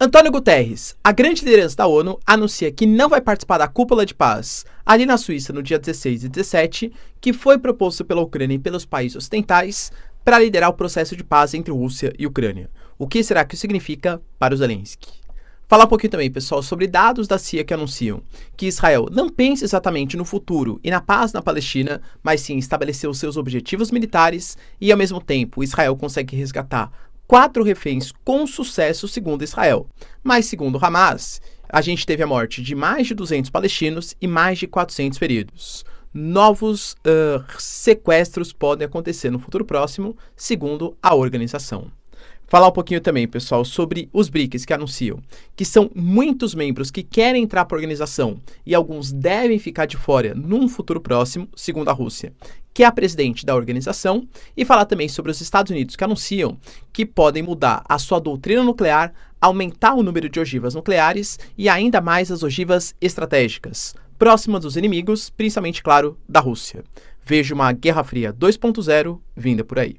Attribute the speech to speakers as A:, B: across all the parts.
A: Antônio Guterres, a grande liderança da ONU, anuncia que não vai participar da cúpula de paz ali na Suíça no dia 16 e 17, que foi proposto pela Ucrânia e pelos países ocidentais para liderar o processo de paz entre Rússia e Ucrânia. O que será que isso significa para o Zelensky? Falar um pouquinho também, pessoal, sobre dados da CIA que anunciam que Israel não pensa exatamente no futuro e na paz na Palestina, mas sim estabelecer os seus objetivos militares e, ao mesmo tempo, Israel consegue resgatar 4 reféns com sucesso, segundo Israel. Mas, segundo Hamas, a gente teve a morte de mais de 200 palestinos e mais de 400 feridos. Novos sequestros podem acontecer no futuro próximo, segundo a organização. Falar um pouquinho também, pessoal, sobre os BRICS que anunciam que são muitos membros que querem entrar para a organização e alguns devem ficar de fora num futuro próximo, segundo a Rússia, que é a presidente da organização, e falar também sobre os Estados Unidos que anunciam que podem mudar a sua doutrina nuclear, aumentar o número de ogivas nucleares e ainda mais as ogivas estratégicas, próximas dos inimigos, principalmente, claro, da Rússia. Vejo uma Guerra Fria 2.0 vinda por aí.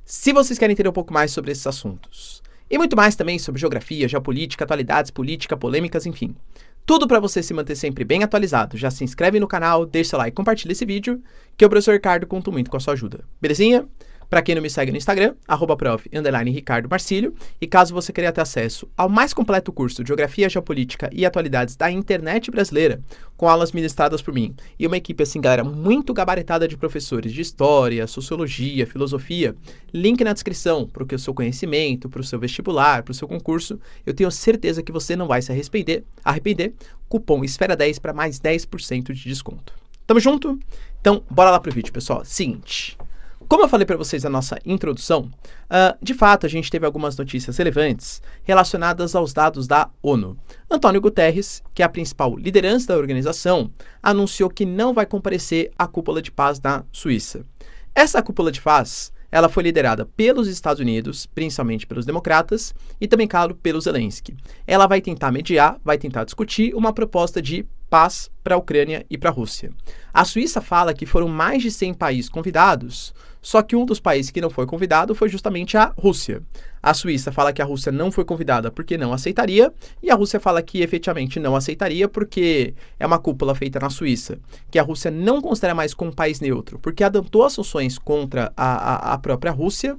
A: Se vocês querem entender um pouco mais sobre esses assuntos, e muito mais também sobre geografia, geopolítica, atualidades, política, polêmicas, enfim, tudo para você se manter sempre bem atualizado, já se inscreve no canal, deixa seu like e compartilha esse vídeo, que o professor Ricardo conta muito com a sua ajuda. Belezinha? Para quem não me segue no Instagram, @prof_Ricardo Marcílio, e caso você queira ter acesso ao mais completo curso de Geografia, Geopolítica e Atualidades da internet brasileira, com aulas ministradas por mim, e uma equipe assim, galera, muito gabaritada de professores de História, Sociologia, Filosofia, link na descrição para o seu conhecimento, para o seu vestibular, para o seu concurso, eu tenho certeza que você não vai se arrepender, cupom ESFERA10 para mais 10% de desconto. Tamo junto? Então, bora lá pro vídeo, pessoal. Seguinte... Como eu falei para vocês na nossa introdução, de fato a gente teve algumas notícias relevantes relacionadas aos dados da ONU. Antônio Guterres, que é a principal liderança da organização, anunciou que não vai comparecer à cúpula de paz na Suíça. Essa cúpula de paz, ela foi liderada pelos Estados Unidos, principalmente pelos democratas, e também, claro, pelo Zelensky. Ela vai tentar mediar, vai tentar discutir uma proposta de paz para a Ucrânia e para a Rússia. A Suíça fala que foram mais de 100 países convidados, só que um dos países que não foi convidado foi justamente a Rússia. A Suíça fala que a Rússia não foi convidada porque não aceitaria, e a Rússia fala que efetivamente não aceitaria porque é uma cúpula feita na Suíça, que a Rússia não considera mais como um país neutro, porque adotou as sanções contra a própria Rússia,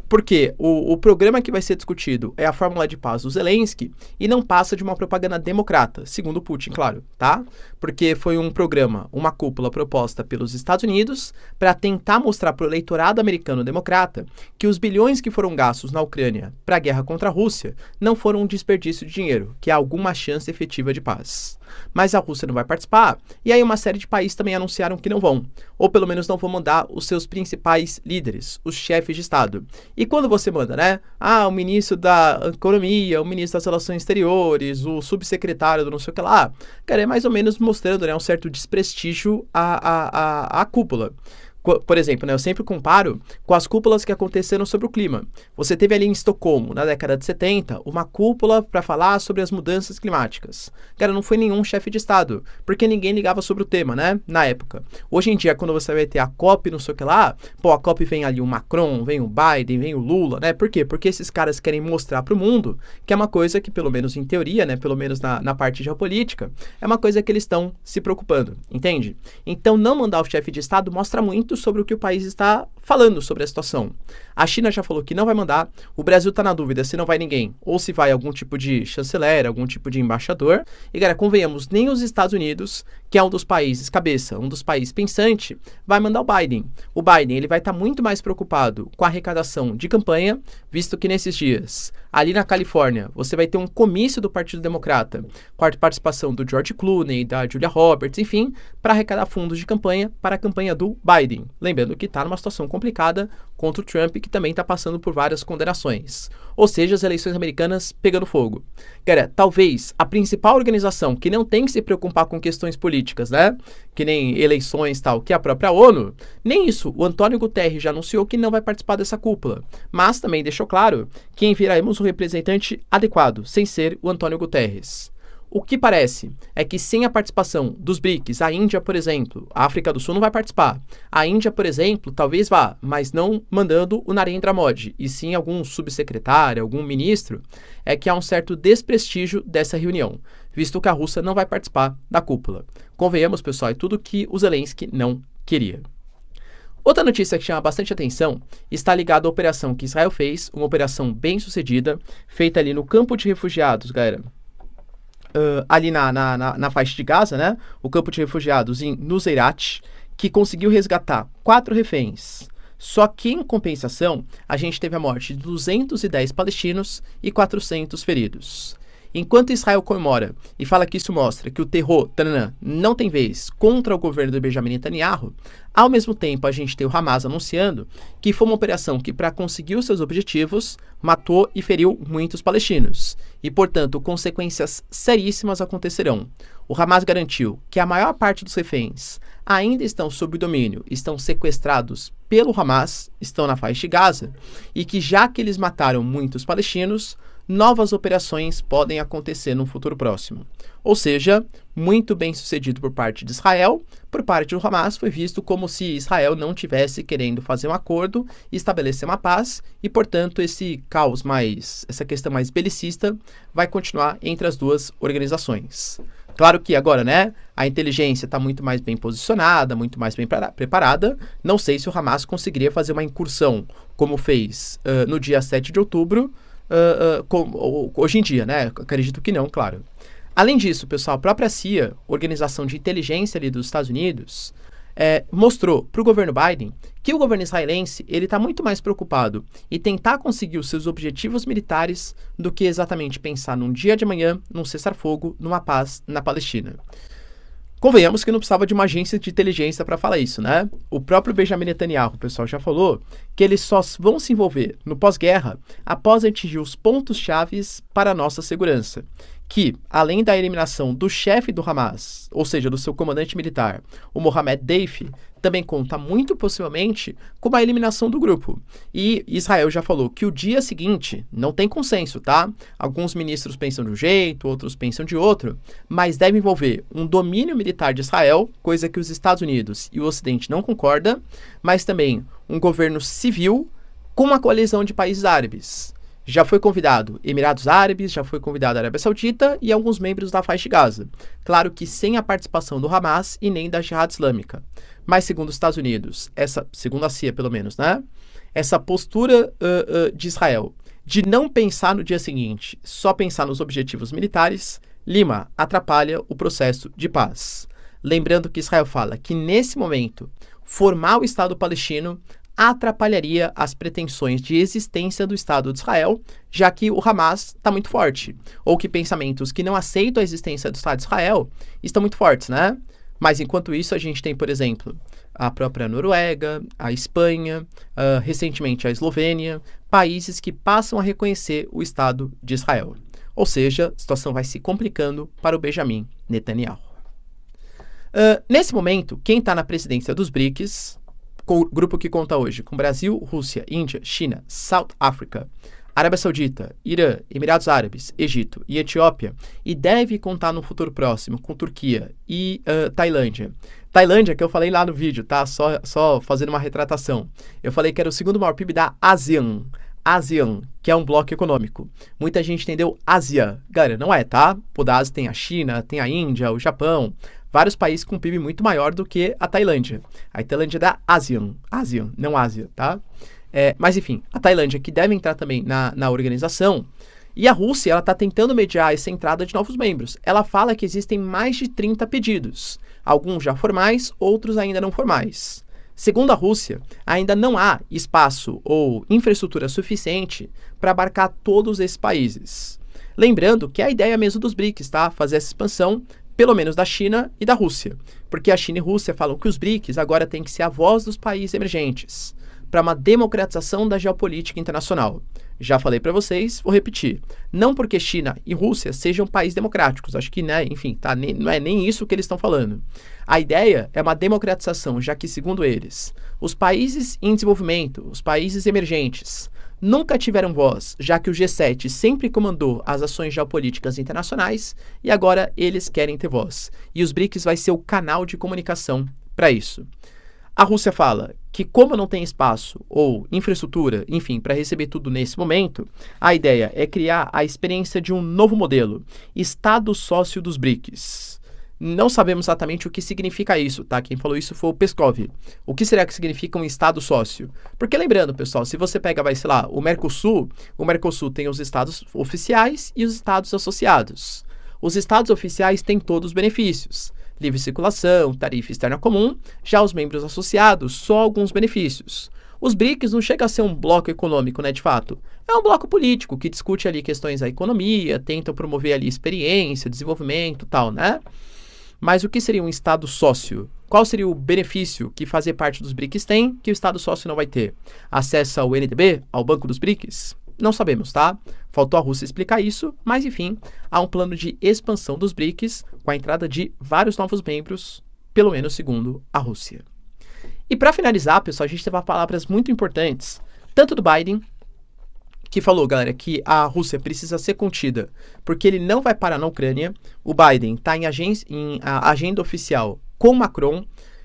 A: porque o programa que vai ser discutido é a fórmula de paz do Zelensky e não passa de uma propaganda democrata, segundo Putin, claro, tá? Porque foi um programa, uma cúpula proposta pelos Estados Unidos para tentar mostrar para o eleitorado americano democrata que os bilhões que foram gastos na Ucrânia para a guerra contra a Rússia não foram um desperdício de dinheiro, que há alguma chance efetiva de paz. Mas a Rússia não vai participar, e aí uma série de países também anunciaram que não vão, ou pelo menos não vão mandar os seus principais líderes, os chefes de Estado. E quando você manda, né? O ministro da Economia, o ministro das Relações Exteriores, o subsecretário do não sei o que lá, cara, é mais ou menos mostrando, né, um certo desprestígio à cúpula. Por exemplo, né, eu sempre comparo com as cúpulas que aconteceram sobre o clima. Você teve ali em Estocolmo, na década de 70, uma cúpula para falar sobre as mudanças climáticas. Cara, não foi nenhum chefe de Estado, porque ninguém ligava sobre o tema, né, na época. Hoje em dia, quando você vai ter a COP, não sei o que lá, a COP vem ali o Macron, vem o Biden, vem o Lula, né? Por quê? Porque esses caras querem mostrar para o mundo que é uma coisa que, pelo menos em teoria, né, pelo menos na parte geopolítica, é uma coisa que eles estão se preocupando, entende? Então, não mandar o chefe de Estado mostra muito sobre o que o país está falando sobre a situação. A China já falou que não vai mandar, o Brasil está na dúvida se não vai ninguém, ou se vai algum tipo de chanceler, algum tipo de embaixador. E, galera, convenhamos, nem os Estados Unidos, que é um dos países cabeça, um dos países pensante, vai mandar o Biden. O Biden, ele vai estar muito mais preocupado com a arrecadação de campanha, visto que nesses dias, ali na Califórnia, você vai ter um comício do Partido Democrata, com a participação do George Clooney, da Julia Roberts, enfim, para arrecadar fundos de campanha para a campanha do Biden. Lembrando que está numa situação complicada contra o Trump, que também está passando por várias condenações. Ou seja, as eleições americanas pegando fogo. Cara, talvez a principal organização que não tem que se preocupar com questões políticas, né? Que nem eleições e tal, que é a própria ONU, nem isso. O Antônio Guterres já anunciou que não vai participar dessa cúpula. Mas também deixou claro que enviaremos um representante adequado, sem ser o Antônio Guterres. o que parece é que sem a participação dos BRICS, a Índia, por exemplo, a África do Sul não vai participar. A Índia, por exemplo, talvez vá, mas não mandando o Narendra Modi, e sim algum subsecretário, algum ministro, é que há um certo desprestígio dessa reunião, visto que a Rússia não vai participar da cúpula. Convenhamos, pessoal, é tudo que o Zelensky não queria. Outra notícia que chama bastante atenção está ligada à operação que Israel fez, uma operação bem sucedida, feita ali no campo de refugiados, galera. Ali na faixa de Gaza, né? O campo de refugiados em Nuseirat, que conseguiu resgatar 4 reféns. Só que, em compensação, a gente teve a morte de 210 palestinos e 400 feridos. Enquanto Israel comemora e fala que isso mostra que o terror não tem vez contra o governo do Benjamin Netanyahu, ao mesmo tempo a gente tem o Hamas anunciando que foi uma operação que, para conseguir os seus objetivos, matou e feriu muitos palestinos. E, portanto, consequências seríssimas acontecerão. O Hamas garantiu que a maior parte dos reféns ainda estão sob domínio, estão sequestrados pelo Hamas, estão na faixa de Gaza, e que já que eles mataram muitos palestinos, novas operações podem acontecer no futuro próximo. Ou seja, muito bem sucedido por parte de Israel, por parte do Hamas foi visto como se Israel não tivesse querendo fazer um acordo e estabelecer uma paz, e portanto essa questão mais belicista vai continuar entre as duas organizações. Claro que agora, né, a inteligência está muito mais bem posicionada, muito mais bem preparada. Não sei se o Hamas conseguiria fazer uma incursão como fez no dia 7 de outubro, hoje em dia, né? Acredito que não, claro. Além disso, pessoal, a própria CIA, organização de inteligência ali dos Estados Unidos, mostrou para o governo Biden que o governo israelense ele está muito mais preocupado em tentar conseguir os seus objetivos militares do que exatamente pensar num dia de amanhã, num cessar-fogo, numa paz na Palestina. Convenhamos que não precisava de uma agência de inteligência para falar isso, né? O próprio Benjamin Netanyahu, o pessoal já falou, que eles só vão se envolver no pós-guerra após atingir os pontos-chave para a nossa segurança. Que, além da eliminação do chefe do Hamas, ou seja, do seu comandante militar, o Mohamed Deif, também conta muito possivelmente com a eliminação do grupo. E Israel já falou que o dia seguinte não tem consenso, tá? Alguns ministros pensam de um jeito, outros pensam de outro, mas deve envolver um domínio militar de Israel, coisa que os Estados Unidos e o Ocidente não concordam, mas também um governo civil com uma coalizão de países árabes. Já foi convidado Emirados Árabes, já foi convidado a Arábia Saudita e alguns membros da faixa de Gaza. Claro que sem a participação do Hamas e nem da Jihad Islâmica. Mas segundo os Estados Unidos, segundo a CIA pelo menos, né? Essa postura de Israel de não pensar no dia seguinte, só pensar nos objetivos militares, atrapalha o processo de paz. Lembrando que Israel fala que nesse momento, formar o Estado palestino atrapalharia as pretensões de existência do Estado de Israel, já que o Hamas está muito forte, ou que pensamentos que não aceitam a existência do Estado de Israel estão muito fortes, né? Mas enquanto isso a gente tem, por exemplo, a própria Noruega, a Espanha, recentemente a Eslovênia, países que passam a reconhecer o Estado de Israel. Ou seja, a situação vai se complicando para o Benjamin Netanyahu. Nesse momento, quem está na presidência dos BRICS, o grupo que conta hoje com Brasil, Rússia, Índia, China, South Africa, Arábia Saudita, Irã, Emirados Árabes, Egito e Etiópia, e deve contar no futuro próximo com Turquia e Tailândia. Tailândia, que eu falei lá no vídeo, tá? Só fazendo uma retratação. Eu falei que era o segundo maior PIB da ASEAN, que é um bloco econômico. Muita gente entendeu Ásia. Galera, não é, tá? Pô, da Ásia tem a China, tem a Índia, o Japão, vários países com PIB muito maior do que a Tailândia. A Tailândia é da ASEAN, não Ásia, tá? Mas enfim, a Tailândia que deve entrar também na organização. E a Rússia, ela está tentando mediar essa entrada de novos membros. Ela fala que existem mais de 30 pedidos, alguns já formais, outros ainda não formais. Segundo a Rússia, ainda não há espaço ou infraestrutura suficiente para abarcar todos esses países. Lembrando que é a ideia mesmo dos BRICS, tá? Fazer essa expansão, pelo menos da China e da Rússia. Porque a China e a Rússia falam que os BRICS agora têm que ser a voz dos países emergentes para uma democratização da geopolítica internacional. Já falei para vocês, vou repetir. Não porque China e Rússia sejam países democráticos, acho que, né, enfim, tá, não é nem isso que eles estão falando. A ideia é uma democratização, já que, segundo eles, os países em desenvolvimento, os países emergentes, nunca tiveram voz, já que o G7 sempre comandou as ações geopolíticas internacionais e agora eles querem ter voz. E os BRICS vai ser o canal de comunicação para isso. A Rússia fala que, como não tem espaço ou infraestrutura, enfim, para receber tudo nesse momento, a ideia é criar a experiência de um novo modelo, Estado sócio dos BRICS. Não sabemos exatamente o que significa isso, tá? Quem falou isso foi o Peskov. O que será que significa um Estado sócio? Porque lembrando, pessoal, se você pega, sei lá, o Mercosul tem os estados oficiais e os estados associados. Os estados oficiais têm todos os benefícios. Livre circulação, tarifa externa comum, já os membros associados, só alguns benefícios. Os BRICS não chega a ser um bloco econômico, né, de fato. É um bloco político que discute ali questões da economia, tenta promover ali experiência, desenvolvimento, tal, né? Mas o que seria um Estado sócio? Qual seria o benefício que fazer parte dos BRICS tem que o Estado sócio não vai ter? Acesso ao NDB, ao Banco dos BRICS? Não sabemos, tá? Faltou a Rússia explicar isso, mas enfim, há um plano de expansão dos BRICS com a entrada de vários novos membros, pelo menos segundo a Rússia. E para finalizar, pessoal, a gente teve palavras muito importantes, tanto do Biden, que falou, galera, que a Rússia precisa ser contida, porque ele não vai parar na Ucrânia. O Biden está em agenda oficial com Macron.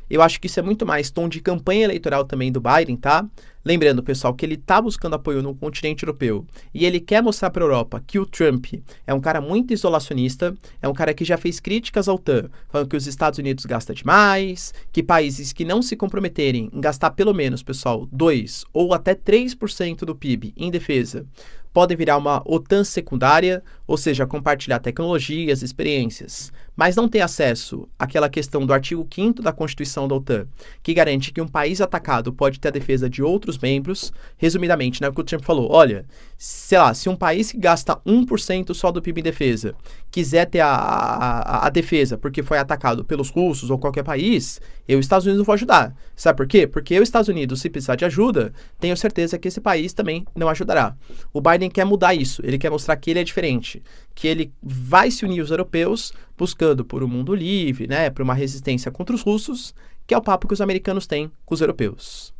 A: Eu acho que isso é muito mais tom de campanha eleitoral também do Biden, tá? Lembrando, pessoal, que ele está buscando apoio no continente europeu e ele quer mostrar para a Europa que o Trump é um cara muito isolacionista, é um cara que já fez críticas à OTAN, falando que os Estados Unidos gastam demais, que países que não se comprometerem em gastar pelo menos, pessoal, 2 ou até 3% do PIB em defesa, podem virar uma OTAN secundária, ou seja, compartilhar tecnologias, experiências, mas não ter acesso àquela questão do artigo 5º da Constituição da OTAN, que garante que um país atacado pode ter a defesa de outros membros. Resumidamente, né, o que o Trump falou, olha, sei lá, se um país que gasta 1% só do PIB em defesa quiser ter a defesa porque foi atacado pelos russos ou qualquer país, eu, Estados Unidos, não vou ajudar. Sabe por quê? Porque eu, Estados Unidos, se precisar de ajuda, tenho certeza que esse país também não ajudará. O Biden quer mudar isso, ele quer mostrar que ele é diferente, que ele vai se unir aos europeus buscando por um mundo livre, né, por uma resistência contra os russos, que é o papo que os americanos têm com os europeus.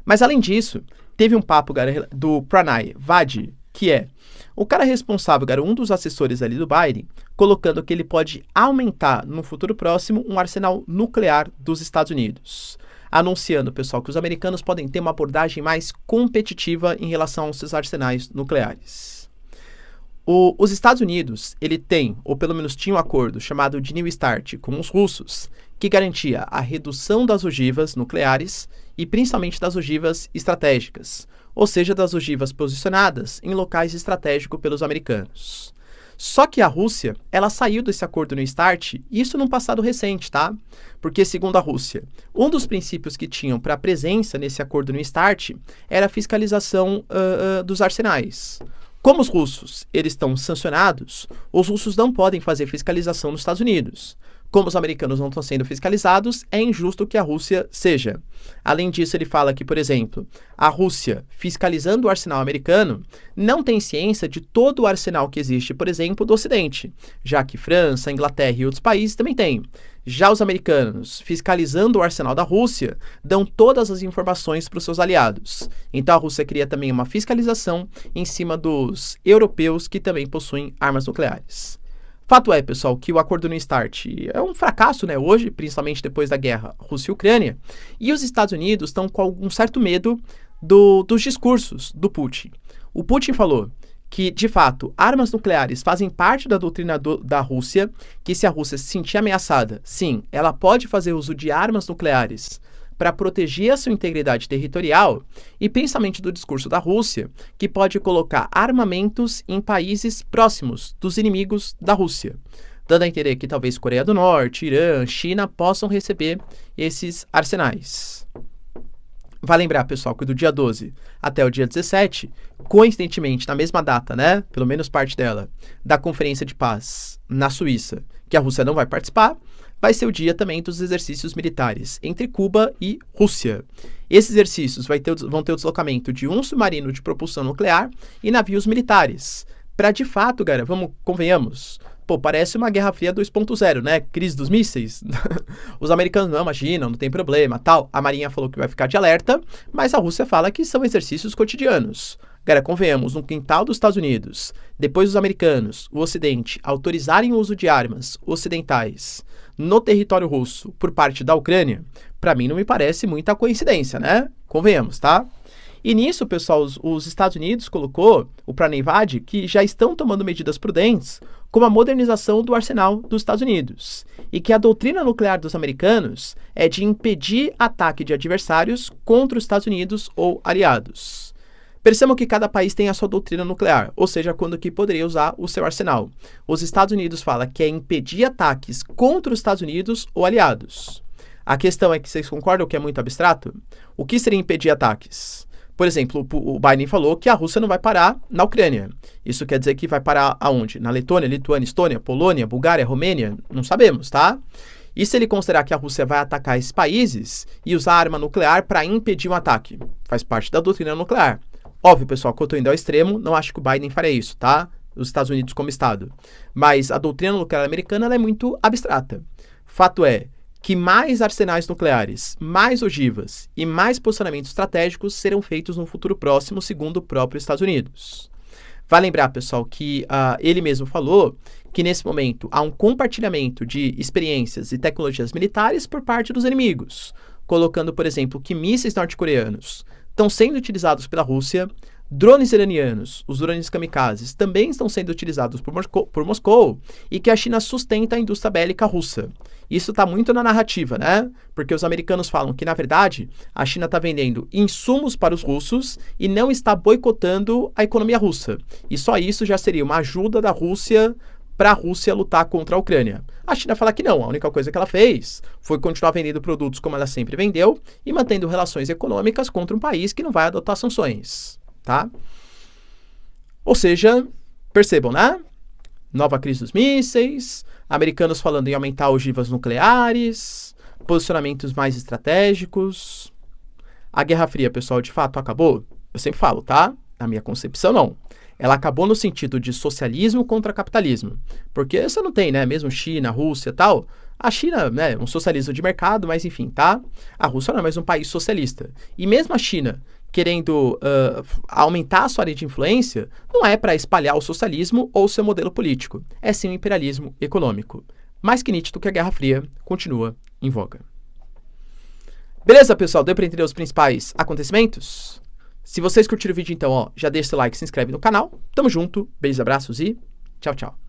A: Mas além disso, teve um papo, galera, do Pranay Vadi, que é o cara responsável, galera, um dos assessores ali do Biden, colocando que ele pode aumentar no futuro próximo um arsenal nuclear dos Estados Unidos, anunciando, pessoal, que os americanos podem ter uma abordagem mais competitiva em relação aos seus arsenais nucleares. Os Estados Unidos, ele tem, ou pelo menos tinha um acordo chamado de New START com os russos, que garantia a redução das ogivas nucleares e principalmente das ogivas estratégicas, ou seja, das ogivas posicionadas em locais estratégicos pelos americanos. Só que a Rússia, ela saiu desse acordo no START, isso num passado recente, tá? Porque, segundo a Rússia, um dos princípios que tinham para a presença nesse acordo no START era a fiscalização dos arsenais. Como os russos, eles estão sancionados, os russos não podem fazer fiscalização nos Estados Unidos. Como os americanos não estão sendo fiscalizados, é injusto que a Rússia seja. Além disso, ele fala que, por exemplo, a Rússia, fiscalizando o arsenal americano, não tem ciência de todo o arsenal que existe, por exemplo, do Ocidente, já que França, Inglaterra e outros países também têm. Já os americanos, fiscalizando o arsenal da Rússia, dão todas as informações para os seus aliados. Então a Rússia cria também uma fiscalização em cima dos europeus que também possuem armas nucleares. Fato é, pessoal, que o acordo no START é um fracasso, né, hoje, principalmente depois da guerra Rússia e Ucrânia, e os Estados Unidos estão com algum certo medo dos discursos do Putin. O Putin falou que, de fato, armas nucleares fazem parte da doutrina da Rússia, que se a Rússia se sentir ameaçada, sim, ela pode fazer uso de armas nucleares para proteger a sua integridade territorial, e principalmente do discurso da Rússia, que pode colocar armamentos em países próximos dos inimigos da Rússia, dando a entender que talvez Coreia do Norte, Irã, China possam receber esses arsenais. Vai lembrar, pessoal, que do dia 12 até o dia 17, coincidentemente, na mesma data, né, pelo menos parte dela, da Conferência de Paz na Suíça, que a Rússia não vai participar, vai ser o dia também dos exercícios militares entre Cuba e Rússia. Esses exercícios vão ter o deslocamento de um submarino de propulsão nuclear e navios militares. Para, de fato, cara, convenhamos, parece uma Guerra Fria 2.0, né? Crise dos mísseis. Os americanos não imaginam, não tem problema, tal. A Marinha falou que vai ficar de alerta, mas a Rússia fala que são exercícios cotidianos. Galera, convenhamos, no quintal dos Estados Unidos, depois dos americanos, o Ocidente, autorizarem o uso de armas ocidentais no território russo por parte da Ucrânia, para mim não me parece muita coincidência, né? Convenhamos, tá? E nisso, pessoal, os Estados Unidos colocou o Pranavad que já estão tomando medidas prudentes como a modernização do arsenal dos Estados Unidos e que a doutrina nuclear dos americanos é de impedir ataque de adversários contra os Estados Unidos ou aliados. Percebam que cada país tem a sua doutrina nuclear, ou seja, quando que poderia usar o seu arsenal. Os Estados Unidos fala que é impedir ataques contra os Estados Unidos ou aliados. A questão é que vocês concordam que é muito abstrato? O que seria impedir ataques? Por exemplo, o Biden falou que a Rússia não vai parar na Ucrânia. Isso quer dizer que vai parar aonde? Na Letônia, Lituânia, Estônia, Polônia, Bulgária, Romênia? Não sabemos, tá? E se ele considerar que a Rússia vai atacar esses países e usar arma nuclear para impedir um ataque? Faz parte da doutrina nuclear. Óbvio, pessoal, que eu estou indo ao extremo, não acho que o Biden faria isso, tá? Os Estados Unidos como Estado. Mas a doutrina nuclear americana ela é muito abstrata. Fato é que mais arsenais nucleares, mais ogivas e mais posicionamentos estratégicos serão feitos no futuro próximo, segundo o próprio Estados Unidos. Vale lembrar, pessoal, que ele mesmo falou que nesse momento há um compartilhamento de experiências e tecnologias militares por parte dos inimigos, colocando, por exemplo, que mísseis norte-coreanos estão sendo utilizados pela Rússia, drones iranianos, os drones kamikazes, também estão sendo utilizados por Moscou e que a China sustenta a indústria bélica russa. Isso está muito na narrativa, né? Porque os americanos falam que, na verdade, a China está vendendo insumos para os russos e não está boicotando a economia russa. E só isso já seria uma ajuda da Rússia para a Rússia lutar contra a Ucrânia. A China fala que não, a única coisa que ela fez foi continuar vendendo produtos como ela sempre vendeu e mantendo relações econômicas contra um país que não vai adotar sanções, tá? Ou seja, percebam, né? Nova crise dos mísseis, americanos falando em aumentar ogivas nucleares, posicionamentos mais estratégicos. A Guerra Fria, pessoal, de fato acabou? Eu sempre falo, tá? Na minha concepção, não. Ela acabou no sentido de socialismo contra capitalismo. Porque você não tem, né? Mesmo China, Rússia e tal. A China, né? Um socialismo de mercado, mas enfim, tá? A Rússia não é mais um país socialista. E mesmo a China querendo aumentar a sua área de influência, não é para espalhar o socialismo ou o seu modelo político. É sim o imperialismo econômico. Mais que nítido que a Guerra Fria continua em voga. Beleza, pessoal? Deu para entender os principais acontecimentos? Se vocês curtiram o vídeo, então, já deixa o like, se inscreve no canal. Tamo junto, beijos, abraços e tchau, tchau.